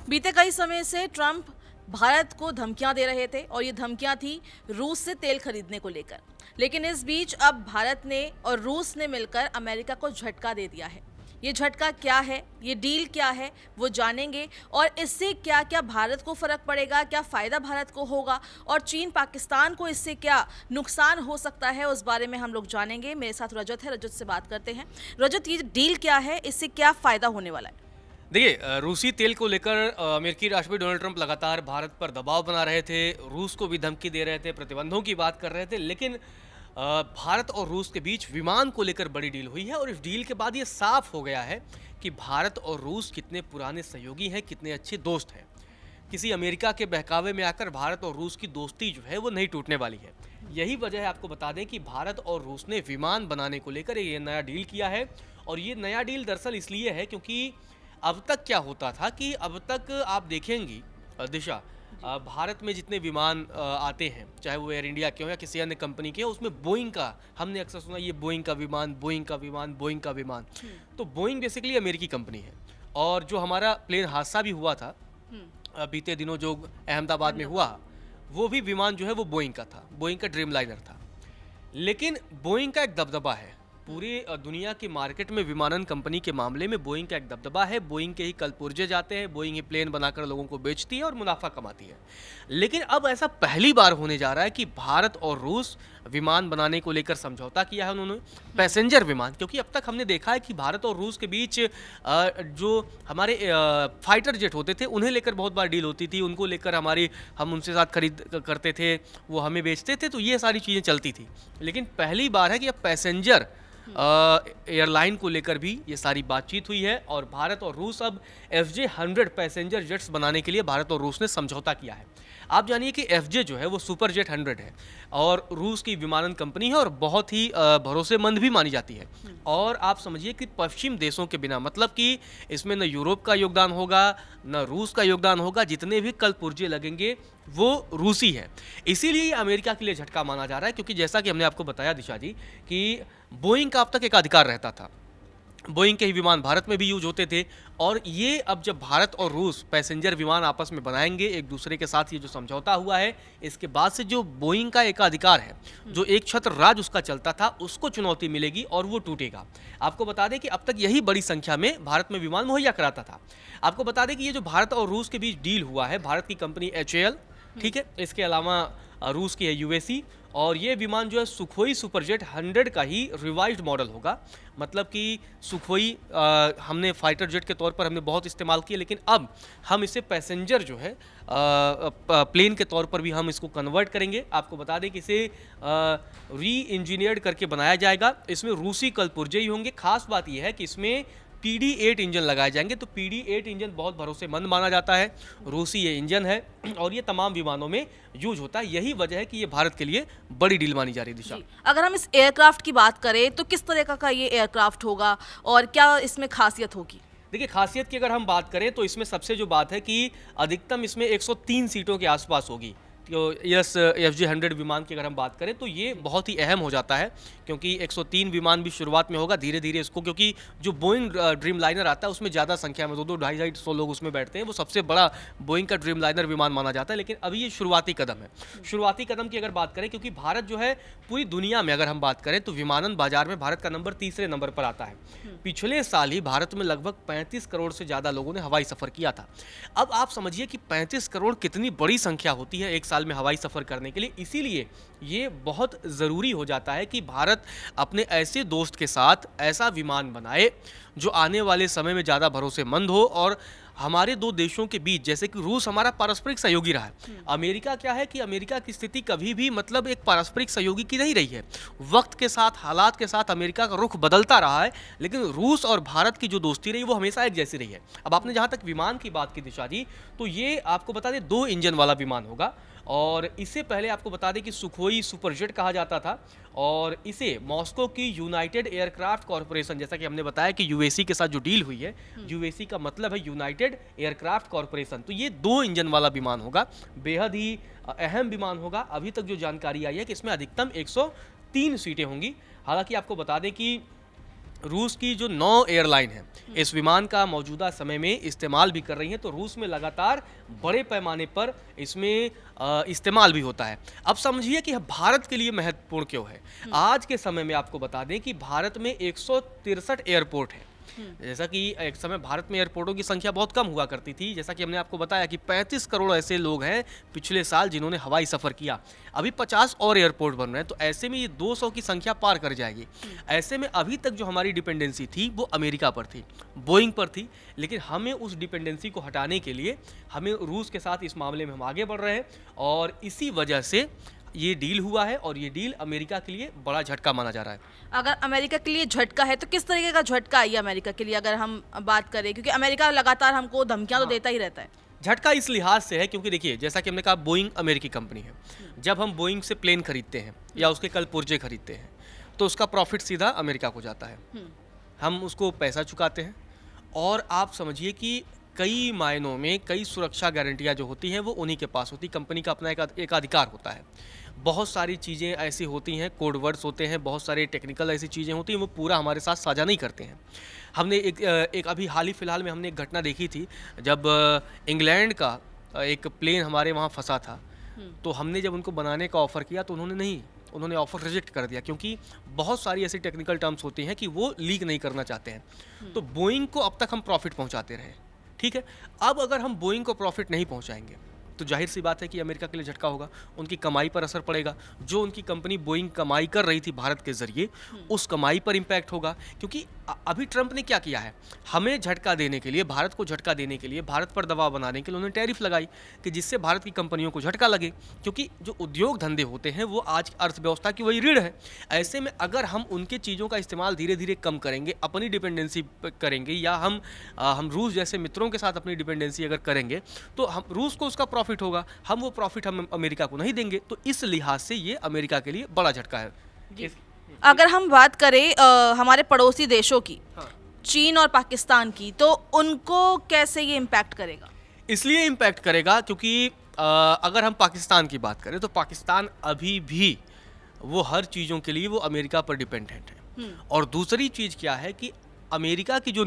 बीते कई समय से ट्रंप भारत को धमकियां दे रहे थे और ये धमकियां थी रूस से तेल खरीदने को लेकर। लेकिन इस बीच अब भारत ने और रूस ने मिलकर अमेरिका को झटका दे दिया है। ये झटका क्या है, ये डील क्या है, वो जानेंगे। और इससे क्या क्या भारत को फर्क पड़ेगा, क्या फायदा भारत को होगा और चीन पाकिस्तान को इससे क्या नुकसान हो सकता है, उस बारे में हम लोग जानेंगे। मेरे साथ रजत है, रजत से बात करते हैं। रजत, ये डील क्या है, इससे क्या फायदा होने वाला है? देखिए, रूसी तेल को लेकर अमेरिकी राष्ट्रपति डोनाल्ड ट्रंप लगातार भारत पर दबाव बना रहे थे, रूस को भी धमकी दे रहे थे, प्रतिबंधों की बात कर रहे थे। लेकिन भारत और रूस के बीच विमान को लेकर बड़ी डील हुई है और इस डील के बाद ये साफ हो गया है कि भारत और रूस कितने पुराने सहयोगी हैं, कितने अच्छे दोस्त हैं। किसी अमेरिका के बहकावे में आकर भारत और रूस की दोस्ती जो है वो नहीं टूटने वाली है। यही वजह है, आपको बता दें, कि भारत और रूस ने विमान बनाने को लेकर ये नया डील किया है। और ये नया डील दरअसल इसलिए है क्योंकि अब तक क्या होता था कि अब तक आप देखेंगी दिशा, भारत में जितने विमान आते हैं, चाहे वो एयर इंडिया के हो या किसी अन्य कंपनी के हो, उसमें बोइंग का हमने अक्सर सुना, ये बोइंग का विमान, बोइंग का विमान, बोइंग का विमान। तो बोइंग बेसिकली अमेरिकी कंपनी है। और जो हमारा प्लेन हादसा भी हुआ था बीते दिनों, जो अहमदाबाद में हुआ, वो भी विमान जो है वो बोइंग का था, बोइंग का ड्रीम लाइनर था। लेकिन बोइंग का एक दबदबा है पूरी दुनिया की मार्केट में। विमानन कंपनी के मामले में बोइंग का एक दबदबा है। बोइंग के ही कलपुर्जे जाते हैं, बोइंग ही प्लेन बनाकर लोगों को बेचती है और मुनाफा कमाती है। लेकिन अब ऐसा पहली बार होने जा रहा है कि भारत और रूस विमान बनाने को लेकर समझौता किया है उन्होंने, पैसेंजर विमान। क्योंकि अब तक हमने देखा है कि भारत और रूस के बीच जो हमारे फाइटर जेट होते थे, उन्हें लेकर बहुत बार डील होती थी, उनको लेकर हम उनसे साथ खरीद करते थे, वो हमें बेचते थे, तो ये सारी चीज़ें चलती थी। लेकिन पहली बार है कि अब पैसेंजर एयरलाइन को लेकर भी ये सारी बातचीत हुई है। और भारत और रूस अब FJ-100 पैसेंजर जेट्स बनाने के लिए भारत और रूस ने समझौता किया है। आप जानिए कि FJ जो है वो सुपर जेट 100 है और रूस की विमानन कंपनी है और बहुत ही भरोसेमंद भी मानी जाती है। और आप समझिए कि पश्चिम देशों के बिना, मतलब कि इसमें न यूरोप का योगदान होगा न रूस का योगदान होगा, जितने भी कल पुर्जे लगेंगे वो रूसी है। इसीलिए अमेरिका के लिए झटका माना जा रहा है, क्योंकि जैसा कि हमने आपको बताया दिशा जी कि बोइंग का अब तक एक अधिकार रहता था, बोइंग के ही विमान भारत में भी यूज होते थे। और ये अब जब भारत और रूस पैसेंजर विमान आपस में बनाएंगे एक दूसरे के साथ, ये जो समझौता हुआ है, इसके बाद से जो बोइंग का एकाधिकार है, जो एक छत्र राज उसका चलता था, उसको चुनौती मिलेगी और वो टूटेगा। आपको बता दें कि अब तक यही बड़ी संख्या में भारत में विमान मुहैया कराता था। आपको बता दें कि ये जो भारत और रूस के बीच डील हुआ है, भारत की कंपनी HAL, ठीक है, इसके अलावा रूस की है UAC, और ये विमान जो है सुखोई सुपरजेट 100 का ही रिवाइज्ड मॉडल होगा। मतलब कि सुखोई हमने फाइटर जेट के तौर पर हमने बहुत इस्तेमाल किया, लेकिन अब हम इसे पैसेंजर जो है प्लेन के तौर पर भी हम इसको कन्वर्ट करेंगे। आपको बता दें कि इसे री इंजीनियर्ड करके बनाया जाएगा। इसमें रूसी कलपुर्जे ही होंगे। खास बात यह है कि इसमें PD-8 इंजन लगाए जाएंगे। तो PD-8 इंजन बहुत भरोसेमंद माना जाता है, रूसी ये इंजन है और ये तमाम विमानों में यूज होता है। यही वजह है कि ये भारत के लिए बड़ी डील मानी जा रही है दिशा। अगर हम इस एयरक्राफ्ट की बात करें तो किस तरह का ये एयरक्राफ्ट होगा और क्या इसमें खासियत होगी? देखिए, खासियत की अगर हम बात करें तो इसमें सबसे जो बात है कि अधिकतम इसमें 103 सीटों के आसपास होगी। तो यस, FJ-100 विमान की अगर हम बात करें तो ये बहुत ही अहम हो जाता है, क्योंकि 103 विमान भी शुरुआत में होगा, धीरे धीरे इसको, क्योंकि जो बोइंग ड्रीम लाइनर आता है उसमें ज़्यादा संख्या में 200, 250 लोग उसमें बैठते हैं, वो सबसे बड़ा बोइंग का ड्रीम लाइनर विमान माना जाता है। लेकिन अभी ये शुरुआती कदम है। शुरुआती कदम की अगर बात करें, क्योंकि भारत जो है पूरी दुनिया में अगर हम बात करें तो विमानन बाजार में भारत का नंबर तीसरे नंबर पर आता है। पिछले साल ही भारत में लगभग 35 करोड़ से ज़्यादा लोगों ने हवाई सफ़र किया था। अब आप समझिए कि 35 करोड़ कितनी बड़ी संख्या होती है एक साल में हवाई सफ़र करने के लिए। इसीलिए ये बहुत ज़रूरी हो जाता है कि भारत अपने ऐसे दोस्त के साथ ऐसा विमान बनाए जो आने वाले समय में ज़्यादा भरोसेमंद हो। और हमारे दो देशों के बीच, जैसे कि रूस हमारा पारस्परिक सहयोगी रहा है, अमेरिका क्या है कि अमेरिका की स्थिति कभी भी मतलब एक पारस्परिक सहयोगी की नहीं रही है। वक्त के साथ, हालात के साथ अमेरिका का रुख बदलता रहा है, लेकिन रूस और भारत की जो दोस्ती रही वो हमेशा एक जैसी रही है। अब आपने जहाँ तक विमान की बात की दिशा जी, तो ये आपको बता दें 2 इंजन वाला विमान होगा। और इससे पहले आपको बता दें कि सुखोई सुपरजेट कहा जाता था और इसे मॉस्को की यूनाइटेड एयरक्राफ्ट कॉरपोरेशन, जैसा कि हमने बताया कि UAC के साथ जो डील हुई है, UAC का मतलब है यूनाइटेड एयरक्राफ्ट कॉरपोरेशन, तो ये 2 इंजन वाला विमान होगा, बेहद ही अहम विमान होगा। अभी तक जो जानकारी आई है कि इसमें अधिकतम 103 सीटें होंगी। हालांकि आपको बता दें कि रूस की जो 9 एयरलाइन है इस विमान का मौजूदा समय में इस्तेमाल भी कर रही हैं, तो रूस में लगातार बड़े पैमाने पर इसमें इस्तेमाल भी होता है। अब समझिए कि भारत के लिए महत्वपूर्ण क्यों है। आज के समय में आपको बता दें कि भारत में 163 एयरपोर्ट हैं। जैसा कि एक समय भारत में एयरपोर्टों की संख्या बहुत कम हुआ करती थी, जैसा कि हमने आपको बताया कि 35 करोड़ ऐसे लोग हैं पिछले साल जिन्होंने हवाई सफ़र किया। अभी 50 और एयरपोर्ट बन रहे हैं, तो ऐसे में ये 200 की संख्या पार कर जाएगी। ऐसे में अभी तक जो हमारी डिपेंडेंसी थी वो अमेरिका पर थी, बोइंग पर थी, लेकिन हमें उस डिपेंडेंसी को हटाने के लिए हमें रूस के साथ इस मामले में हम आगे बढ़ रहे हैं, और इसी वजह से ये डील हुआ है, और ये डील अमेरिका के लिए बड़ा झटका माना जा रहा है। अगर अमेरिका के लिए झटका है तो किस तरीके का झटका है ये अमेरिका के लिए, अगर हम बात करें, क्योंकि अमेरिका लगातार हमको धमकियां तो देता ही रहता है। झटका इस लिहाज से है क्योंकि देखिए, जैसा कि हमने कहा, बोइंग अमेरिकी कंपनी है। जब हम बोइंग से प्लेन खरीदते हैं या उसके कल पुर्जे खरीदते हैं, तो उसका प्रॉफिट सीधा अमेरिका को जाता है। हम उसको पैसा चुकाते हैं, और आप समझिए कि कई मायनों में कई सुरक्षा गारंटियां जो होती हैं वो उन्हीं के पास होती। कंपनी का अपना एक अधिकार होता है। बहुत सारी चीज़ें ऐसी होती हैं, कोड वर्ड्स होते हैं, बहुत सारे टेक्निकल ऐसी चीज़ें होती हैं, वो पूरा हमारे साथ साझा नहीं करते हैं। हमने एक अभी हाल ही फिलहाल में हमने एक घटना देखी थी, जब इंग्लैंड का एक प्लेन हमारे वहाँ फंसा था। तो हमने जब उनको बनाने का ऑफ़र किया तो उन्होंने ऑफ़र रिजेक्ट कर दिया, क्योंकि बहुत सारी ऐसी टेक्निकल टर्म्स होती हैं कि वो लीक नहीं करना चाहते हैं। तो बोइंग को अब तक हम प्रॉफिट पहुंचाते रहे, ठीक है। अब अगर हम बोइंग को प्रॉफिट नहीं पहुंचाएंगे तो जाहिर सी बात है कि अमेरिका के लिए झटका होगा, उनकी कमाई पर असर पड़ेगा। जो उनकी कंपनी बोइंग कमाई कर रही थी भारत के जरिए, उस कमाई पर इम्पैक्ट होगा। क्योंकि अभी ट्रंप ने क्या किया है, हमें झटका देने के लिए, भारत को झटका देने के लिए, भारत पर दबाव बनाने के लिए उन्होंने टैरिफ लगाई कि जिससे भारत की कंपनियों को झटका लगे। क्योंकि जो उद्योग धंधे होते हैं वो आज अर्थव्यवस्था की वही रीढ़ है। ऐसे में अगर हम उनके चीज़ों का इस्तेमाल धीरे धीरे कम करेंगे, अपनी डिपेंडेंसी करेंगे, या हम रूस जैसे मित्रों के साथ अपनी डिपेंडेंसी अगर करेंगे, तो हम रूस को उसका प्रॉफिट होगा, हम वो प्रॉफिट हम अमेरिका को नहीं देंगे। तो इस लिहाज से ये अमेरिका के लिए बड़ा झटका है। अगर हम बात करें हमारे पड़ोसी देशों की, हाँ। चीन और पाकिस्तान की, तो उनको कैसे ये इम्पैक्ट करेगा? इसलिए इम्पैक्ट करेगा क्योंकि अगर हम पाकिस्तान की बात करें तो पाकिस्तान अभी भी वो हर चीज़ों के लिए वो अमेरिका पर डिपेंडेंट है। और दूसरी चीज़ क्या है कि अमेरिका की जो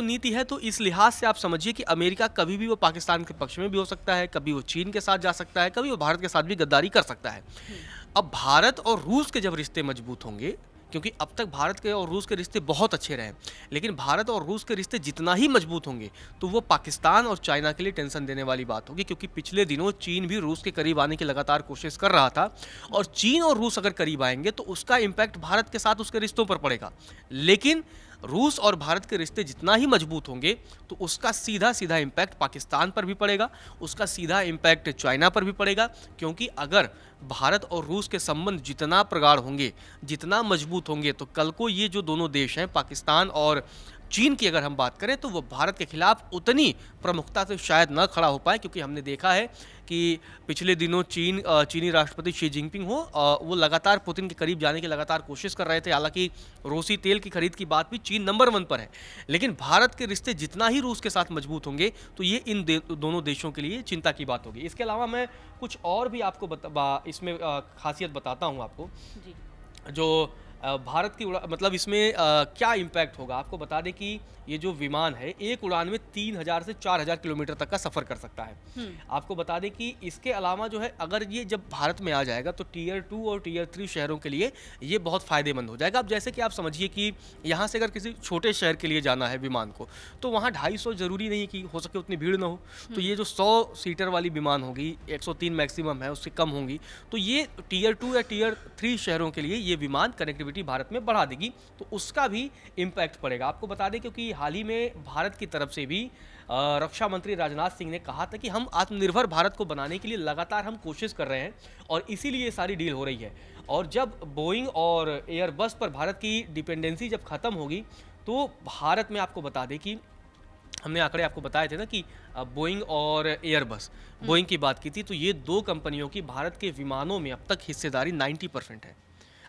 नीति है, तो इस लिहाज से आप समझिए कि अमेरिका कभी भी वो पाकिस्तान के पक्ष में भी हो सकता है, कभी वो चीन के साथ जा सकता है, कभी वो भारत के साथ भी गद्दारी कर सकता है। अब भारत और रूस के जब रिश्ते मजबूत होंगे, क्योंकि अब तक भारत के और रूस के रिश्ते बहुत अच्छे रहे, लेकिन भारत और रूस के रिश्ते जितना ही मजबूत होंगे तो वो पाकिस्तान और चाइना के लिए टेंशन देने वाली बात होगी। क्योंकि पिछले दिनों चीन भी रूस के करीब आने की लगातार कोशिश कर रहा था, और चीन और रूस अगर करीब आएंगे तो उसका इम्पैक्ट भारत के साथ उसके रिश्तों पर पड़ेगा। लेकिन रूस और भारत के रिश्ते जितना ही मजबूत होंगे तो उसका सीधा सीधा इम्पैक्ट पाकिस्तान पर भी पड़ेगा, उसका सीधा इम्पैक्ट चाइना पर भी पड़ेगा। क्योंकि अगर भारत और रूस के संबंध जितना प्रगाढ़ होंगे, जितना मजबूत होंगे, तो कल को ये जो दोनों देश हैं, पाकिस्तान और चीन की अगर हम बात करें, तो वो भारत के खिलाफ उतनी प्रमुखता से शायद न खड़ा हो पाए। क्योंकि हमने देखा है कि पिछले दिनों चीनी राष्ट्रपति शी जिनपिंग वो लगातार पुतिन के करीब जाने की लगातार कोशिश कर रहे थे। हालांकि रूसी तेल की खरीद की बात भी चीन नंबर 1 पर है, लेकिन भारत के रिश्ते जितना ही रूस के साथ मजबूत होंगे तो ये इन दोनों देशों के लिए चिंता की बात होगी। इसके अलावा मैं कुछ और भी आपको इसमें खासियत बताता हूँ आपको जी। जो भारत की मतलब इसमें क्या इम्पैक्ट होगा। आपको बता दें कि ये जो विमान है एक उड़ान में 3000 से 4000 किलोमीटर तक का सफ़र कर सकता है। आपको बता दें कि इसके अलावा जो है, अगर ये जब भारत में आ जाएगा तो टियर 2 और टियर 3 शहरों के लिए ये बहुत फ़ायदेमंद हो जाएगा। अब जैसे कि आप समझिए कि यहाँ से अगर किसी छोटे शहर के लिए जाना है विमान को, तो वहाँ 250 ज़रूरी नहीं कि हो सके उतनी भीड़ ना हो। तो ये जो 100 सीटर वाली विमान होगी, 103 मैक्सिमम है, उससे कम होंगी, तो ये टियर 2 या टियर 3 शहरों के लिए ये विमान कनेक्टिविटी भारत में बढ़ा देगी, तो उसका भी इम्पैक्ट पड़ेगा। आपको बता दें क्योंकि हाल ही में भारत की तरफ से भी रक्षा मंत्री राजनाथ सिंह ने कहा था कि हम आत्मनिर्भर भारत को बनाने के लिए लगातार हम कोशिश कर रहे हैं, और इसीलिए ये सारी डील हो रही है। और जब बोइंग और एयरबस पर भारत की डिपेंडेंसी जब खत्म होगी, तो भारत में, आपको बता दें कि हमने आंकड़े आपको बताए थे ना कि बोइंग और एयरबस, बोइंग की बात की थी, तो ये 2 कंपनियों की भारत के विमानों में अब तक हिस्सेदारी 90% है।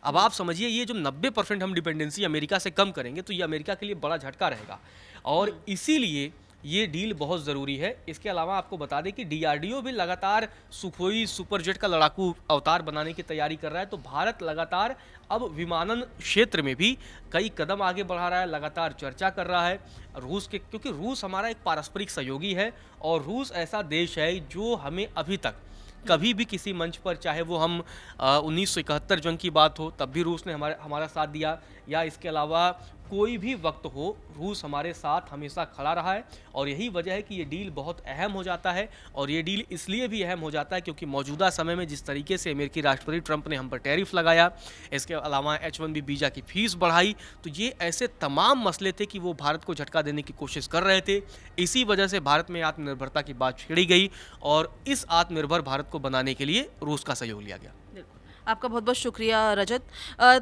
अब आप समझिए, ये जो 90% हम डिपेंडेंसी अमेरिका से कम करेंगे तो ये अमेरिका के लिए बड़ा झटका रहेगा। और इसीलिए ये डील बहुत ज़रूरी है। इसके अलावा आपको बता दें कि डीआरडीओ भी लगातार सुखोई सुपरजेट का लड़ाकू अवतार बनाने की तैयारी कर रहा है। तो भारत लगातार अब विमानन क्षेत्र में भी कई कदम आगे बढ़ा रहा है, लगातार चर्चा कर रहा है रूस के, क्योंकि रूस हमारा एक पारस्परिक सहयोगी है और रूस ऐसा देश है जो हमें अभी तक कभी भी किसी मंच पर, चाहे वो हम 1971 जंग की बात हो तब भी रूस ने हमारा साथ दिया, या इसके अलावा कोई भी वक्त हो, रूस हमारे साथ हमेशा खड़ा रहा है। और यही वजह है कि ये डील बहुत अहम हो जाता है। और ये डील इसलिए भी अहम हो जाता है क्योंकि मौजूदा समय में जिस तरीके से अमेरिकी राष्ट्रपति ट्रंप ने हम पर टैरिफ लगाया, इसके अलावा H-1B वीज़ा की फीस बढ़ाई, तो ये ऐसे तमाम मसले थे कि वो भारत को झटका देने की कोशिश कर रहे थे। इसी वजह से भारत में आत्मनिर्भरता की बात छेड़ी गई और इस आत्मनिर्भर भारत को बनाने के लिए रूस का सहयोग लिया गया। बिल्कुल। आपका बहुत बहुत शुक्रिया रजत।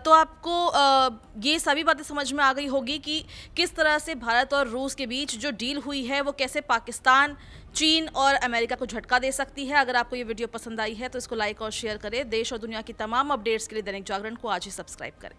तो आपको ये सभी बातें समझ में आ गई होगी कि किस तरह से भारत और रूस के बीच जो डील हुई है वो कैसे पाकिस्तान, चीन और अमेरिका को झटका दे सकती है। अगर आपको ये वीडियो पसंद आई है तो इसको लाइक और शेयर करें। देश और दुनिया की तमाम अपडेट्स के लिए दैनिक जागरण को आज ही सब्सक्राइब करें।